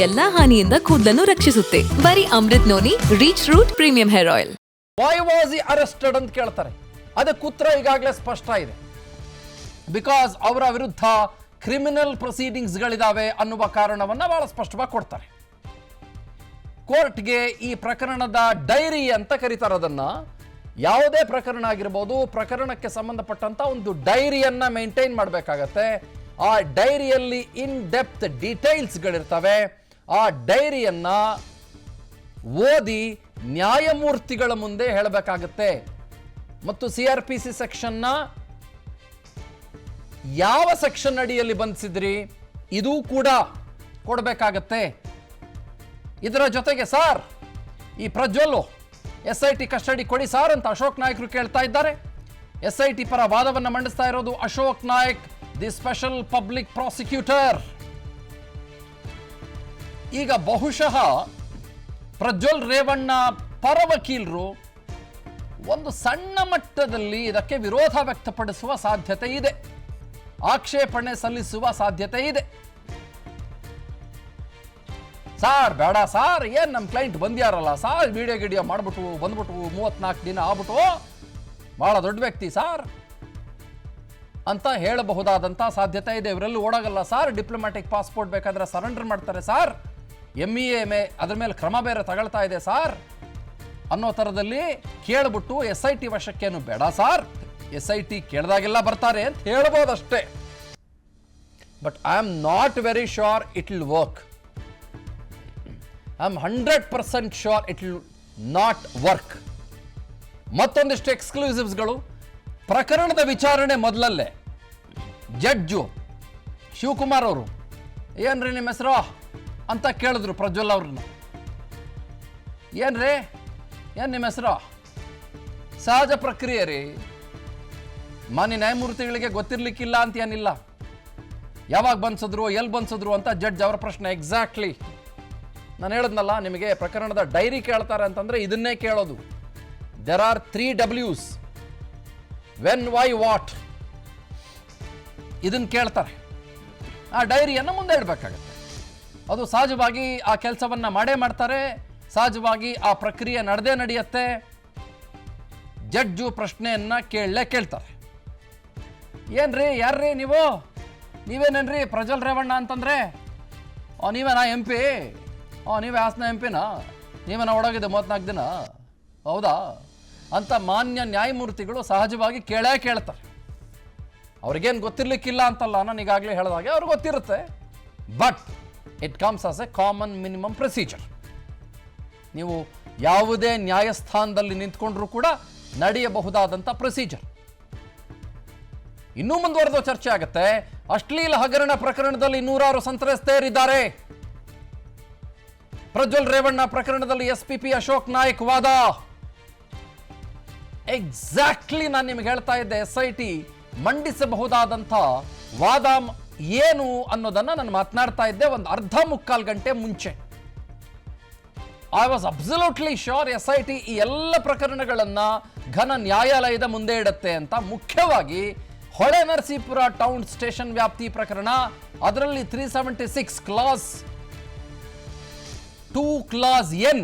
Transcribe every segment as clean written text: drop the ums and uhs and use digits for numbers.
ಎಲ್ಲಾ ಹಾನಿಯಿಂದ ಕೂದಲನ್ನು ರಕ್ಷಿಸುತ್ತೆ. ಬರೀ Amrut noni reach root premium hair oil. Why was he arrested ಅಂತ ಕೇಳ್ತಾರೆ. ಅದಕ್ಕೆ ಉತ್ತರ ಈಗಾಗಲೇ ಸ್ಪಷ್ಟ ಇದೆ. ಬಿಕಾಸ್ ಅವರ ವಿರುದ್ಧ ಕ್ರಿಮಿನಲ್ ಪ್ರೊಸೀಡಿಂಗ್ಸ್ಗಳಿದಾವೆ ಅನ್ನುವ ಕಾರಣವನ್ನ ಬಹಳ ಸ್ಪಷ್ಟವಾಗಿ ಕೊಡ್ತಾರೆ. ಕೋರ್ಟ್ಗೆ ಈ ಪ್ರಕರಣದ ಡೈರಿ ಅಂತ ಕರೀತಾರೆ. ಅದನ್ನ ಯಾವುದೇ ಪ್ರಕರಣ ಆಗಿರ್ಬೋದು, ಪ್ರಕರಣಕ್ಕೆ ಸಂಬಂಧಪಟ್ಟಂತ ಒಂದು ಡೈರಿಯನ್ನ ಮೇಂಟೈನ್ ಮಾಡಬೇಕಾಗತ್ತೆ. ಆ ಡೈರಿಯಲ್ಲಿ ಇನ್ ಡೆಪ್ತ್ ಡೀಟೇಲ್ಸ್ಗಳಿರ್ತವೆ. ಆ ಡೈರಿಯನ್ನ ಓದಿ ನ್ಯಾಯಮೂರ್ತಿಗಳ ಮುಂದೆ ಹೇಳಬೇಕಾಗತ್ತೆ. ಮತ್ತು CRPC ಸೆಕ್ಷನ್ನ ಯಾವ ಸೆಕ್ಷನ್ ಅಡಿಯಲ್ಲಿ ಬಂಧಿಸಿದ್ರಿ ಇದು ಕೂಡ ಕೊಡಬೇಕಾಗತ್ತೆ. ಇದರ ಜೊತೆಗೆ ಸರ್ ಈ ಪ್ರಜ್ವಲ್ SIT ಕಸ್ಟಡಿ ಕೊಡಿ ಸರ್ ಅಂತ ಅಶೋಕ್ ನಾಯ್ಕರು ಕೇಳ್ತಾ ಇದ್ದಾರೆ. SIT ಪರ ವಾದವನ್ನು ಮಂಡಿಸ್ತಾ ಇರೋದು Ashok Naik, the special public prosecutor. ಈಗ ಬಹುಶಃ ಪ್ರಜ್ವಲ್ ರೇವಣ್ಣ ಪರ ವಕೀಲರು ಒಂದು ಸಣ್ಣ ಮಟ್ಟದಲ್ಲಿ ಇದಕ್ಕೆ ವಿರೋಧ ವ್ಯಕ್ತಪಡಿಸುವ ಸಾಧ್ಯತೆ ಇದೆ, ಆಕ್ಷೇಪಣೆ ಸಲ್ಲಿಸುವ ಸಾಧ್ಯತೆ ಇದೆ. ಸಾರ್ ಬೇಡ ಸಾರ್, ಏನ್ ನಮ್ಮ ಕ್ಲೈಂಟ್ ಬಂದ್ಯಾರಲ್ಲ ಸಾರ್, ವಿಡಿಯೋ ಮಾಡ್ಬಿಟ್ಟು ಬಂದ್ಬಿಟ್ಟು 34 ದಿನ ಆಗ್ಬಿಟ್ಟು ಬಹಳ ದೊಡ್ಡ ವ್ಯಕ್ತಿ ಸಾರ್ ಅಂತ ಹೇಳಬಹುದಾದಂಥ ಸಾಧ್ಯತೆ ಇದೆ. ಇವರೆಲ್ಲೂ ಓಡಾಗಲ್ಲ ಸಾರ್, ಡಿಪ್ಲೊಮ್ಯಾಟಿಕ್ ಪಾಸ್ಪೋರ್ಟ್ ಬೇಕಾದ್ರೆ ಸರೆಂಡರ್ ಮಾಡ್ತಾರೆ ಸಾರ್, MEA ಅದ್ರ ಮೇಲೆ ಕ್ರಮ ಬೇರೆ ತಗೊಳ್ತಾ ಇದೆ ಸಾರ್ ಅನ್ನೋ ಥರದಲ್ಲಿ ಕೇಳ್ಬಿಟ್ಟು SIT ವಶಕ್ಕೇನು ಬೇಡ ಸಾರ್, SIT ಕೇಳಿದಾಗೆಲ್ಲ ಬರ್ತಾರೆ ಅಂತ ಹೇಳ್ಬೋದಷ್ಟೇ. But I am not very sure it will work. I am 100% sure it will not work. ಮತ್ತೊಂದಿಷ್ಟು ಎಕ್ಸ್ಕ್ಲೂಸಿವ್ಸ್ಗಳು. ಪ್ರಕರಣದ ವಿಚಾರಣೆ ಮೊದಲಲ್ಲೇ ಜಡ್ಜು ಶಿವಕುಮಾರ್ ಅವರು ಏನ್ರಿ ನಿಮ್ಮ ಹೆಸರು ಅಂತ ಕೇಳಿದ್ರು ಪ್ರಜ್ವಲ್ ಅವ್ರನ್ನ. ಏನ್ರಿ ಏನು ನಿಮ್ಮ ಹೆಸರು? ಸಹಜ ಪ್ರಕ್ರಿಯೆ ರೀ, ಮಾನ್ಯ ನ್ಯಾಯಮೂರ್ತಿಗಳಿಗೆ ಗೊತ್ತಿರ್ಲಿಕ್ಕಿಲ್ಲ ಅಂತ ಏನಿಲ್ಲ. ಯಾವಾಗ ಬಂಧಿಸಿದ್ರು, ಎಲ್ಲಿ ಬಂಧಿಸಿದ್ರು ಅಂತ ಜಡ್ಜ್ ಅವರ ಪ್ರಶ್ನೆ. ಎಕ್ಸಾಕ್ಟ್ಲಿ ನಾನು ಹೇಳಿದ್ನಲ್ಲ ನಿಮಗೆ, ಪ್ರಕರಣದ ಡೈರಿ ಕೇಳ್ತಾರೆ ಅಂತಂದ್ರೆ ಇದನ್ನೇ ಕೇಳೋದು. There are 3 Ws: when, why, what. ಇದನ್ನು ಕೇಳ್ತಾರೆ. ಆ ಡೈರಿಯನ್ನು ಮುಂದೆ ಇಡಬೇಕಾಗತ್ತೆ. ಅದು ಸಹಜವಾಗಿ ಆ ಕೆಲಸವನ್ನ ಮಾಡೇ ಮಾಡ್ತಾರೆ, ಸಹಜವಾಗಿ ಆ ಪ್ರಕ್ರಿಯೆ ನಡೆಯುತ್ತೆ. ಜಡ್ಜು ಪ್ರಶ್ನೆಯನ್ನ ಕೇಳ್ತಾರೆ. ಏನ್ರಿ ಯಾರ್ರಿ ನೀವು? ನೀವೇನೇನ್ರಿ ಪ್ರಜ್ವಲ್ ರೇವಣ್ಣ ಅಂತಂದ್ರೆ? ನೀವೇನಾ MP? ನೀವೇ ಹಾಸನ MPನಾ? ನೀವೇನ ಒಳಗಿದೆ 34 ದಿನ? ಹೌದಾ ಅಂತ ಮಾನ್ಯ ನ್ಯಾಯಮೂರ್ತಿಗಳು ಸಹಜವಾಗಿ ಕೇಳ್ತಾರೆ. ಅವ್ರಿಗೇನು ಗೊತ್ತಿರ್ಲಿಕ್ಕಿಲ್ಲ ಅಂತಲ್ಲ, ನಾನು ಈಗಾಗಲೇ ಹೇಳಿದಾಗೆ ಅವ್ರಿಗೆ ಗೊತ್ತಿರುತ್ತೆ. But it comes as A common minimum procedure. ನೀವು ಯಾವುದೇ ನ್ಯಾಯಸ್ಥಾನದಲ್ಲಿ ನಿಂತ್ಕೊಂಡ್ರೂ ಕೂಡ ನಡೆಯಬಹುದಾದಂಥ ಪ್ರೊಸೀಜರ್. ಇನ್ನೂ ಮುಂದುವರೆದ ಚರ್ಚೆ ಆಗುತ್ತೆ. ಅಶ್ಲೀಲ ಹಗರಣ ಪ್ರಕರಣದಲ್ಲಿ 106 ಸಂತ್ರಸ್ತೆಯರಿದ್ದಾರೆ. ಪ್ರಜ್ವಲ್ ರೇವಣ್ಣ ಪ್ರಕರಣದಲ್ಲಿ SPP ಅಶೋಕ್ ನಾಯ್ಕ್ ವಾದ. ಎಕ್ಸಾಕ್ಟ್ಲಿ ನಾನು ನಿಮ್ಗೆ ಹೇಳ್ತಾ ಇದ್ದೆ, SIT ಮಂಡಿಸಬಹುದಾದಂಥ ವಾದ ಏನು ಅನ್ನೋದನ್ನ ನಾನು ಮಾತನಾಡ್ತಾ ಇದ್ದೆ ಒಂದು ಅರ್ಧ ಮುಕ್ಕಾಲು ಗಂಟೆ ಮುಂಚೆ. I was absolutely sure SIT ಈ ಎಲ್ಲ ಪ್ರಕರಣಗಳನ್ನ ಘನ ನ್ಯಾಯಾಲಯದ ಮುಂದೆ ಇಡುತ್ತೆ ಅಂತ. ಮುಖ್ಯವಾಗಿ ಹೊಳೆ ನರಸೀಪುರ ಟೌನ್ ಸ್ಟೇಷನ್ ವ್ಯಾಪ್ತಿ ಪ್ರಕರಣ, ಅದರಲ್ಲಿ 376 ಕ್ಲಾಸ್ 2 ಕ್ಲಾಸ್ N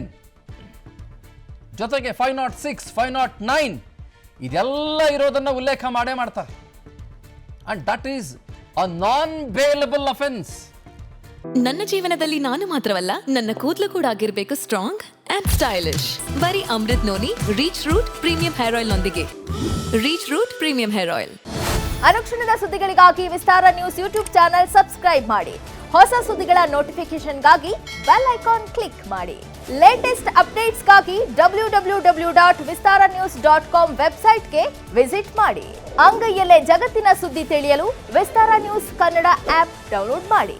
ಜೊತೆಗೆ 506, 509 ಇದೆಲ್ಲ ಇರೋದನ್ನ ಉಲ್ಲೇಖ ಮಾಡೇ ಮಾಡ್ತಾರೆ. And that is a non bailable offence. ನನ್ನ ಜೀವನದಲ್ಲಿ ನಾನು ಮಾತ್ರವಲ್ಲ, ನನ್ನ ಕೂದಲು ಕೂಡ ಆಗಿರ್ಬೇಕು ಸ್ಟ್ರಾಂಗ್ ಅಂಡ್ ಸ್ಟೈಲಿಶ್. ಬರೀ Amrut noni reach root premium hair oil ನೊಂದಿಗೆ. Reach root premium hair oil. ಅನುಕ್ಷಣದ ಸುದ್ದಿಗಳಿಗಾಗಿ Vistara news YouTube channel subscribe ಮಾಡಿ. ಹೊಸ ಸುದ್ದಿಗಳ ನೋಟಿಫಿಕೇಶನ್ಗಾಗಿ ಬೆಲ್ ಐಕಾನ್ ಕ್ಲಿಕ್ ಮಾಡಿ. ಲೇಟೆಸ್ಟ್ ಅಪ್ಡೇಟ್ಸ್ಗಾಗಿ www.vistaranews.com ವೆಬ್ಸೈಟ್ಗೆ ವಿಸಿಟ್ ಮಾಡಿ. ಅಂಗೈಯಲ್ಲೇ ಜಗತ್ತಿನ ಸುದ್ದಿ ತಿಳಿಯಲು Vistara news Kannada app download ಮಾಡಿ.